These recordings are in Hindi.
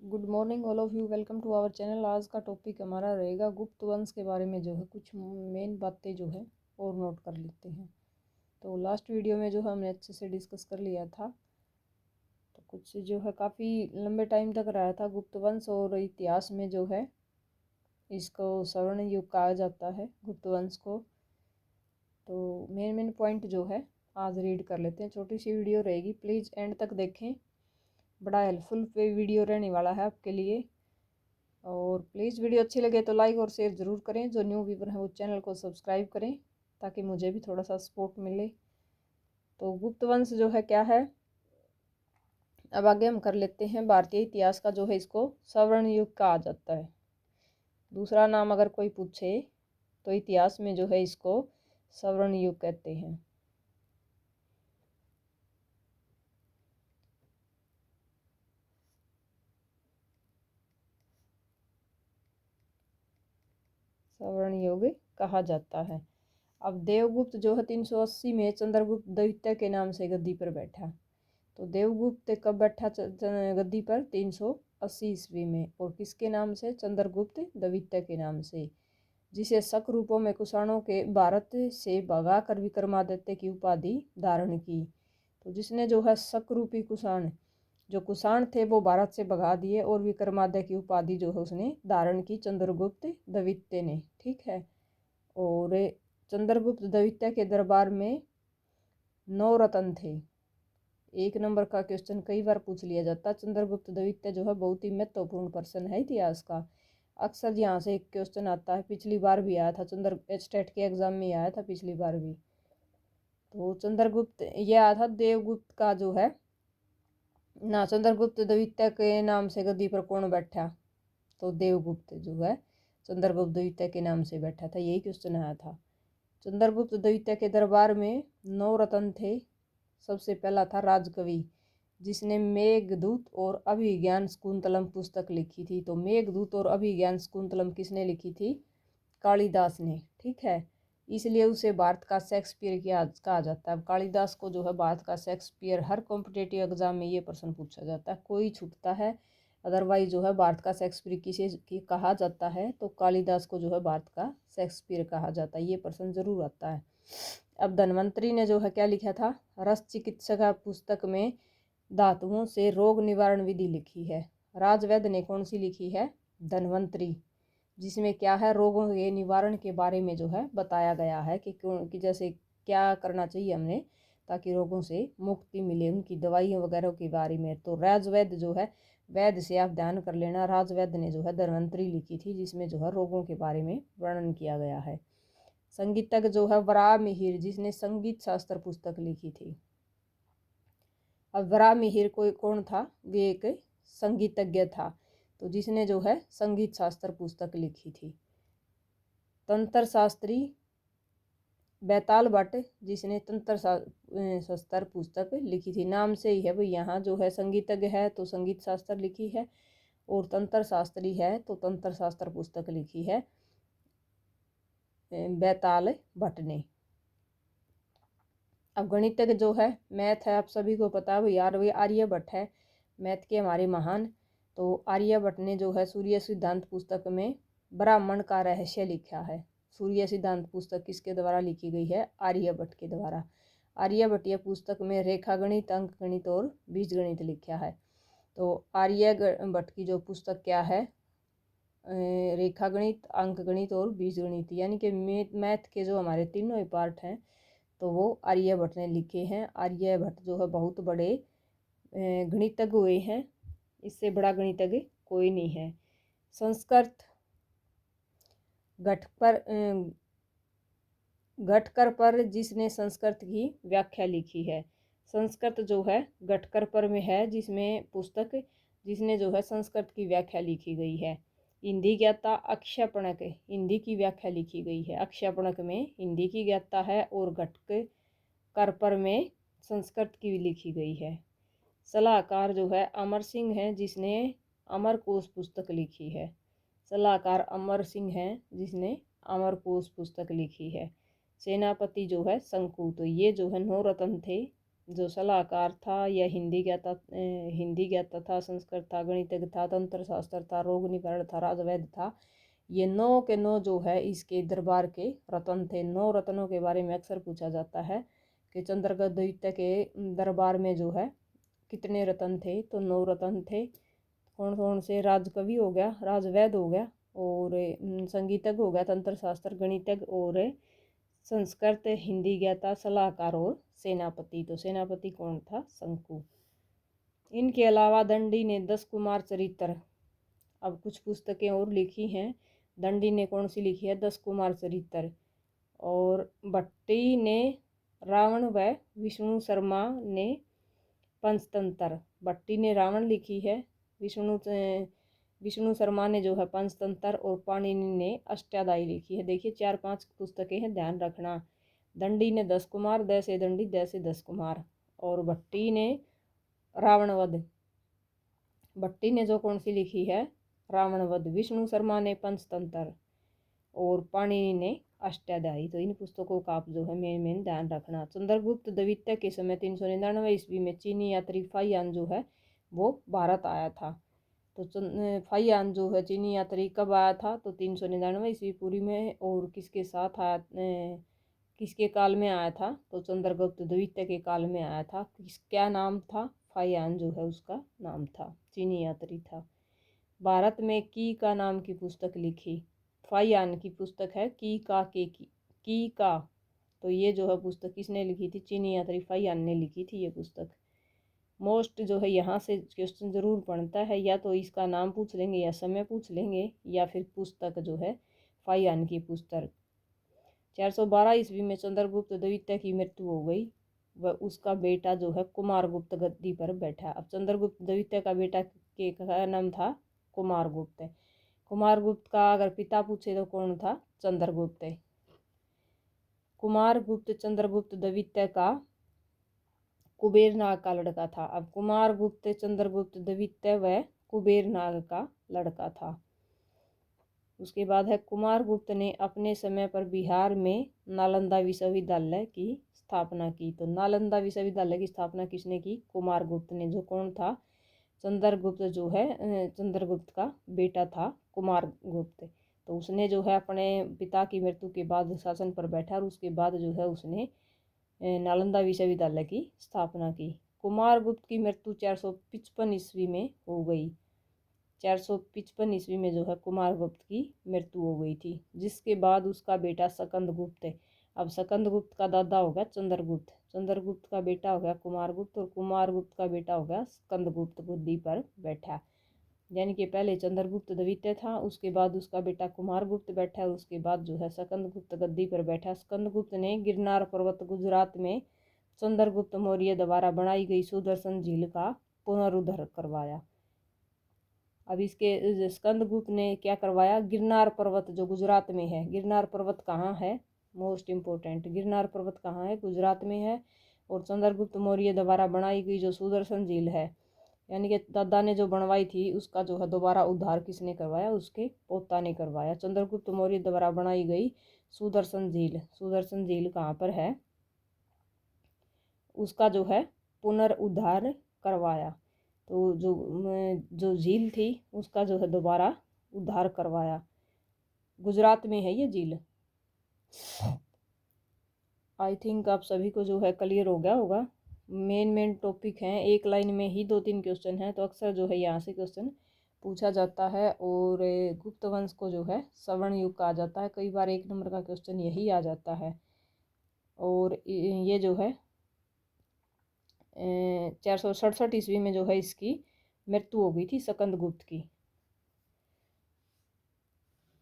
Good morning all of you, welcome to our channel. आज का टॉपिक हमारा रहेगा गुप्त वंश के बारे में। जो है कुछ मेन बातें जो है और नोट कर लेते हैं। तो लास्ट वीडियो में जो है हमने अच्छे से डिस्कस कर लिया था। तो कुछ जो है काफ़ी लंबे टाइम तक रहा था गुप्त वंश, और इतिहास में जो है इसको स्वर्ण युग कहा जाता है गुप्त वंश को। तो मेन मेन पॉइंट जो है आज रीड कर लेते हैं। छोटी सी वीडियो रहेगी, प्लीज़ एंड तक देखें, बड़ा हेल्पफुल वीडियो रहने वाला है आपके लिए। और प्लीज़ वीडियो अच्छी लगे तो लाइक और शेयर ज़रूर करें। जो न्यू व्यूवर हैं वो चैनल को सब्सक्राइब करें ताकि मुझे भी थोड़ा सा सपोर्ट मिले। तो गुप्त वंश जो है क्या है, अब आगे हम कर लेते हैं। भारतीय इतिहास का जो है इसको स्वर्ण युग कहा जाता है। दूसरा नाम अगर कोई पूछे तो इतिहास में जो है इसको स्वर्ण युग कहते हैं। स्वर्ण युग कहा जाता है। अब देवगुप्त जो है 380 में चंद्रगुप्त द्वितीय के नाम से गद्दी पर बैठा। तो देवगुप्त कब बैठा गद्दी पर? 380 ईस्वी में। और किसके नाम से? चंद्रगुप्त द्वितीय के नाम से, जिसे शक रूपों में कुषाणों के भारत से भगाकर विक्रमादित्य की उपाधि धारण की। तो जिसने जो है शक रूपी कुषाण, जो कुषाण थे वो भारत से भगा दिए और विक्रमादित्य की उपाधि जो है उसने धारण की, चंद्रगुप्त द्वितीय ने। ठीक है। और चंद्रगुप्त द्वितीय के दरबार में 9 रत्न थे। एक नंबर का क्वेश्चन कई बार पूछ लिया जाता। चंद्रगुप्त द्वितीय जो है बहुत ही महत्वपूर्ण पर्सन है इतिहास का। अक्सर यहाँ से एक क्वेश्चन आता है, पिछली बार भी आया था, स्टेट के एग्जाम में आया था पिछली बार भी। तो चंद्रगुप्त ये आया था। देवगुप्त का जो है ना, चंद्रगुप्त द्वितीय के नाम से गद्दी पर कौन बैठा? तो देवगुप्त जो है चंद्रगुप्त द्वितीय के नाम से बैठा था, यही क्वेश्चन आया था। चंद्रगुप्त द्वितीय के दरबार में 9 रत्न थे। सबसे पहला था राजकवि, जिसने मेघदूत और अभिज्ञान शकुंतलम पुस्तक लिखी थी। तो मेघदूत और अभिज्ञान शकुंतलम किसने लिखी थी? कालिदास ने। ठीक है, इसलिए उसे भारत का शेक्सपियर कहा जाता है। कालिदास को जो है भारत का शेक्सपियर, हर कॉम्पिटेटिव एग्जाम में ये प्रश्न पूछा जाता है, कोई छूटता है। अदरवाइज जो है भारत का शेक्सपियर किसे कहा जाता है? तो कालिदास को जो है भारत का शेक्सपियर कहा जाता है। ये प्रश्न जरूर आता है। अब धन्वंतरी ने जो है क्या लिखा था? रस चिकित्सा पुस्तक में धातुओं से रोग निवारण विधि लिखी है। राजवैद्य ने कौन सी लिखी है? धन्वंतरी, जिसमें क्या है, रोगों के निवारण के बारे में जो है बताया गया है कि क्यों, कि जैसे क्या करना चाहिए हमने ताकि रोगों से मुक्ति मिले, उनकी दवाइयों वगैरह के बारे में। तो राजवैद्य जो है, वैद्य से आप ध्यान कर लेना, राजवैद्य ने जो है धन्वंतरी लिखी थी, जिसमें जो है रोगों के बारे में वर्णन किया गया है। संगीतज्ञ जो है वराह मिहिर, जिसने संगीत शास्त्र पुस्तक लिखी थी। अब वराह मिहिर कोई कौन था? वे एक संगीतज्ञ था, तो जिसने जो है संगीत शास्त्र पुस्तक लिखी थी। तंत्र शास्त्री बैताल भट्ट, जिसने तंत्र शास्त्र पुस्तक लिखी थी। नाम से ही है भाई, यहाँ जो है संगीतज्ञ है तो संगीत शास्त्र लिखी है, और तंत्र शास्त्री है तो तंत्र शास्त्र पुस्तक लिखी है बैताल भट्ट ने। अब गणितज्ञ जो है, मैथ है, आप सभी को पता है यार, वे आर्यभट्ट है, मैथ के हमारे महान। तो आर्यभट्ट ने जो है सूर्य सिद्धांत पुस्तक में ब्राह्मण का रहस्य लिखा है। सूर्य सिद्धांत पुस्तक किसके द्वारा लिखी गई है? आर्यभट्ट के द्वारा। आर्यभट्ट यह पुस्तक में रेखा गणित, अंक गणित और बीज गणित लिखा है। तो आर्यभट्ट की जो पुस्तक क्या है? रेखा गणित, अंक गणित और बीज गणित, यानी कि मैथ के जो हमारे तीनों ही पार्ट हैं तो वो आर्यभट्ट ने लिखे हैं। आर्यभट्ट जो है बहुत बड़े गणितज्ञ हुए हैं, इससे बड़ा गणितज्ञ कोई नहीं है। संस्कृत घटकर पर जिसने संस्कृत की व्याख्या लिखी है। संस्कृत जो है घटकर पर में है, जिसमें पुस्तक जिसने जो है संस्कृत की व्याख्या लिखी गई है। हिंदी ज्ञाता अक्षयपणक, हिंदी की व्याख्या लिखी गई है। अक्षयपणक में हिंदी की ज्ञाता है और घटकर पर में संस्कृत की लिखी गई है। सलाहकार जो है अमर सिंह है, जिसने अमरकोश पुस्तक लिखी है। सलाहकार अमर सिंह है, जिसने अमरकोश पुस्तक लिखी है। सेनापति जो है शंकु। तो ये जो है 9 रत्न थे जो सलाहकार था यह हिंदी ज्ञाता था, संस्कृत था, गणितज्ञ था, तंत्र शास्त्र था, रोग निवारण था, राजवैद्य था। ये 9 के 9 जो है इसके दरबार के रत्न थे। 9 रत्नों के बारे में अक्सर पूछा जाता है कि चंद्रगुप्त द्वितीय के दरबार में जो है कितने रत्न थे, तो 9 रत्न थे। कौन कौन से? राजकवि हो गया, राजवैद्य हो गया, और संगीतज्ञ हो गया, तंत्र शास्त्र, गणितज्ञ, और संस्कृत हिंदी ज्ञाता, सलाहकार और सेनापति। तो सेनापति कौन था? शंकु। इनके अलावा दंडी ने 10 कुमार चरित्र, अब कुछ पुस्तकें और लिखी हैं। दंडी ने कौन सी लिखी है? 10 कुमार चरित्र। और भट्टी ने रावण व विष्णु शर्मा ने पंचतंत्र। भट्टी ने रावण लिखी है, विष्णु शर्मा ने जो है पंचतंत्र, और पाणिनि ने अष्टाध्यायी लिखी है। देखिए 4-5 पुस्तकें हैं, ध्यान रखना। दंडी ने 10 कुमार, द से दंडी, द से 10 कुमार। और भट्टी ने रावणवध, भट्टी ने जो कौन सी लिखी है? रावणवध। विष्णु शर्मा ने पंचतंत्र, और पाणिनि ने अष्टाध्यायी। तो इन पुस्तकों का आप जो है मेन ध्यान रखना। चंद्रगुप्त द्वितीय के समय 399 ईस्वी में चीनी यात्री फाहियान जो है वो भारत आया था। तो फाहियान जो है चीनी यात्री कब आया था? तो 399 ईस्वी पूर्व में। और किसके साथ आया, किसके काल में आया था? तो चंद्रगुप्त द्वितीय के काल में आया था। क्या नाम था? फाहियान जो है उसका नाम था, चीनी यात्री था। भारत में की का नाम की पुस्तक लिखी। फाहियान की पुस्तक है की का। तो ये जो है पुस्तक किसने लिखी थी? चीनी यात्री फाहियान ने लिखी थी ये पुस्तक। मोस्ट जो है यहाँ से क्वेश्चन जरूर बनता है, या तो इसका नाम पूछ लेंगे, या समय पूछ लेंगे, या फिर पुस्तक जो है फाहियान की पुस्तक। 412 ईस्वी में चंद्रगुप्त द्वितीय की मृत्यु हो गई, व उसका बेटा जो है कुमारगुप्त गद्दी पर बैठा। अब चंद्रगुप्त द्वितीय का बेटा के का नाम था कुमारगुप्त। कुमारगुप्त का अगर पिता पूछे तो कौन था? चंद्रगुप्त। कुमारगुप्त चंद्रगुप्त द्वितीय का कुबेरनाग का लड़का था। अब कुमारगुप्त चंद्रगुप्त द्वितीय व कुबेरनाग का लड़का था। उसके बाद है कुमारगुप्त ने अपने समय पर बिहार में नालंदा विश्वविद्यालय की स्थापना की। तो नालंदा विश्वविद्यालय की स्थापना किसने की? कुमारगुप्त ने। जो कौन था? चंद्रगुप्त जो है चंद्रगुप्त का बेटा था कुमारगुप्त। तो उसने जो है अपने पिता की मृत्यु के बाद शासन पर बैठा, और उसके बाद जो है उसने नालंदा विश्वविद्यालय की स्थापना की। कुमारगुप्त की मृत्यु 455 ईस्वी में हो गई। 455 ईस्वी में जो है कुमारगुप्त की मृत्यु हो गई थी, जिसके बाद उसका बेटा सकंदगुप्त है। अब सकंदगुप्त का दादा होगा चंद्रगुप्त, चंद्रगुप्त का बेटा हो गया कुमारगुप्त, और कुमारगुप्त का बेटा हो गया स्कंदगुप्त गद्दी पर बैठा। यानी कि पहले चंद्रगुप्त द्वितीय था, उसके बाद उसका बेटा कुमारगुप्त बैठा, और उसके बाद जो है स्कंदगुप्त गद्दी पर बैठा। स्कंदगुप्त ने गिरनार पर्वत गुजरात में चंद्रगुप्त मौर्य द्वारा बनाई गई सुदर्शन झील का पुनरुद्धार करवाया। अब इसके स्कंदगुप्त ने क्या करवाया? गिरनार पर्वत जो गुजरात में है, गिरनार पर्वत कहाँ है? मोस्ट इम्पोर्टेंट, गिरनार पर्वत कहाँ है? गुजरात में है। और चंद्रगुप्त मौर्य द्वारा बनाई गई जो सुदर्शन झील है, यानी कि दादा ने जो बनवाई थी, उसका जो है दोबारा उद्धार किसने करवाया? उसके पोता ने करवाया। चंद्रगुप्त मौर्य द्वारा बनाई गई सुदर्शन झील, सुदर्शन झील कहाँ पर है? उसका जो है पुनरुद्धार करवाया। तो जो झील थी उसका जो है दोबारा उद्धार करवाया। गुजरात में है ये झील। आई थिंक आप सभी को जो है क्लियर हो गया होगा। मेन टॉपिक हैं, एक लाइन में ही 2-3 क्वेश्चन हैं, तो अक्सर जो है यहाँ से क्वेश्चन पूछा जाता है। और गुप्त वंश को जो है स्वर्ण युग कहा जाता है। कई बार 1 नंबर का क्वेश्चन यही आ जाता है। और ये जो है 467 ईस्वी में जो है इसकी मृत्यु हो गई थी स्कंदगुप्त की।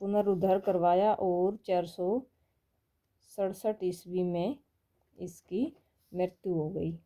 पुनरुद्धार करवाया, और 467 ईस्वी में इसकी मृत्यु हो गई।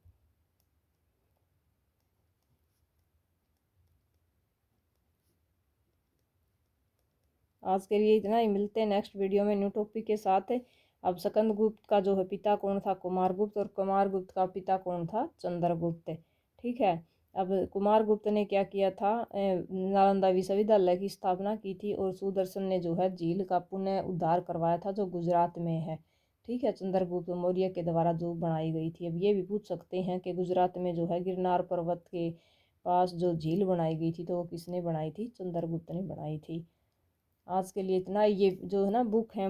आज के लिए इतना ही, मिलते हैं नेक्स्ट वीडियो में न्यू टॉपिक के साथ। अब स्कंदगुप्त का जो है पिता कौन था? कुमारगुप्त, और कुमारगुप्त का पिता कौन था? चंद्रगुप्त। ठीक है। अब कुमारगुप्त ने क्या किया था? नालंदा विश्वविद्यालय की स्थापना की थी, और सुदर्शन ने जो है झील का पुनः उद्धार करवाया था जो गुजरात में है। ठीक है, चंद्रगुप्त मौर्य के द्वारा जो बनाई गई थी। अब ये भी पूछ सकते हैं कि गुजरात में जो है गिरनार पर्वत के पास जो झील बनाई गई थी तो वो किसने बनाई थी? चंद्रगुप्त ने बनाई थी। आज के लिए इतना। ये जो है ना बुक है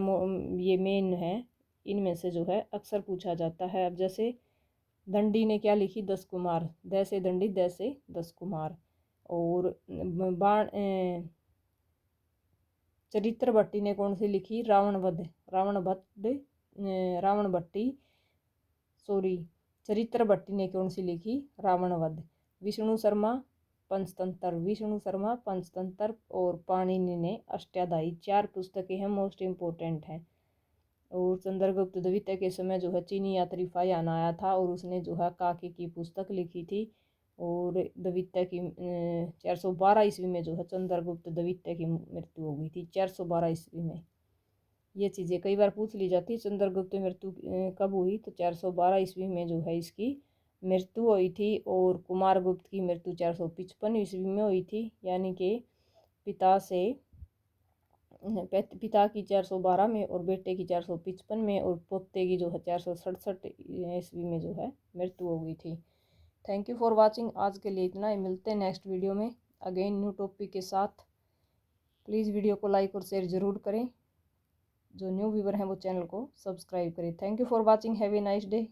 ये मेन है, इनमें से जो है अक्सर पूछा जाता है। अब जैसे दंडी ने क्या लिखी? 10 कुमार। द से दंडी, द से 10 कुमार। और बाण चरित्र भट्टी ने कौन सी लिखी? रावण वध। रावण भट्टी, सॉरी, चरित्र भट्टी ने कौन सी लिखी? रावण वध। विष्णु शर्मा पंचतंत्र, विष्णु शर्मा पंचतंत्र। और पाणिनि ने अष्टाध्यायी। 4 पुस्तकें हैं, मोस्ट इम्पोर्टेंट हैं। और चंद्रगुप्त द्वितीय के समय जो है चीनी यात्री फायान आया था और उसने जो है काके की पुस्तक लिखी थी। और द्वितीय की 412 ईस्वी में जो है चंद्रगुप्त द्वितीय की मृत्यु हो गई थी, 412 ईस्वी में। ये चीज़ें कई बार पूछ ली जाती है, चंद्रगुप्त की मृत्यु कब हुई? तो 412 ईस्वी में जो है इसकी मृत्यु हुई थी। और कुमारगुप्त की मृत्यु 455 ईस्वी में हुई थी, यानी कि पिता की 412 में और बेटे की 455 में और पोते की जो है 467 ईस्वी में जो है मृत्यु हो गई थी। Thank you for watching. आज के लिए इतना ही, मिलते हैं नेक्स्ट वीडियो में अगेन न्यू टॉपिक के साथ। प्लीज़ वीडियो को लाइक और शेयर ज़रूर करें। जो न्यू व्यूवर हैं वो चैनल को सब्सक्राइब करें। Thank you for watching. Have a nice day.